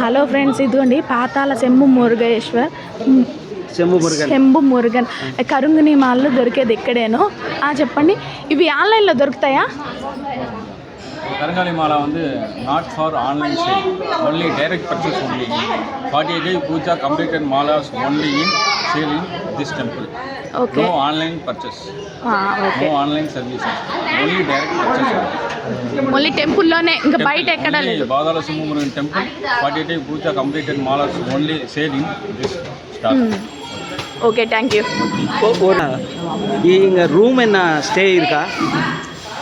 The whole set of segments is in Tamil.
హలో ఫ్రెండ్స్, ఇదిగోండి పాతాల శంభు మురుగేశ్వర్ శంభు మురుగన్ కరుంగిని మాల్లో దొరికేది ఇక్కడేను. చెప్పండి, ఇవి ఆన్లైన్లో దొరుకుతాయా? கருங்காலி மாலை வந்து not for online sale, only direct purchase only. 48 day puja completed malas only in sale in this temple. Okay. No online purchase, okay. No online services, only direct purchase. ఓన్లీ టెంపుల్లోనే, ఇంకా బయట ఎక్కడా లేదు. Pathala Simma Murugan temple 48 day puja completed malas only sale in this star. Okay, thank you. இங்கே ரூம் என்ன ஸ்டே இருக்கா?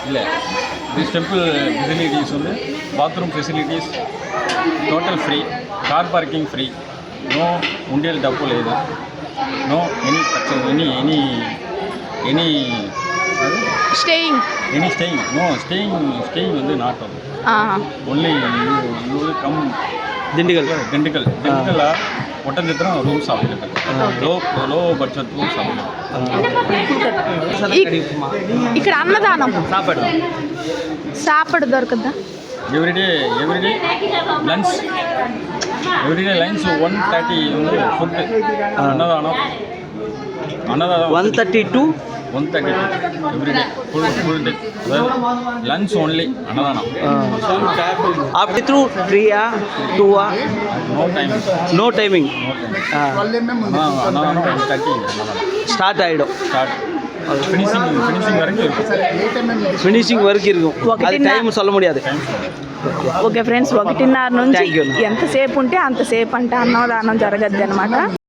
இல்லை, திஸ் டெம்பிள் ஃபெசிலிட்டிஸ் வந்து bathroom facilities total free, car parking free, no உண்டியல் டப்பு లేదు, no any purchase, any staying, no staying வந்து not only you come Dindigul Oddanchatram rooms available, low budget rooms available. ఇక్కడ అన్నదానం సాపడు దొరకదా? ఎవ్రీడే లంచ్ 130 ఉంది ఫుడ్. అన్నదానం 132 everyday full day lunch only అన్నదానం. அப்படி த்ரூ 3 2 நோ டைமிங் అన్నదానం 130 ஸ்டார்ட் ஆகிடும். ఫినిషింగ్ వరకు இருக்கும். అది టైం சொல்ல முடியாது. ఓకే ఫ్రెండ్స్, 1:30 నుంచి ఎంతసేపు ఉంటే అంతసేపు అంటే అన్నదానం జరగద్ది అనమాట.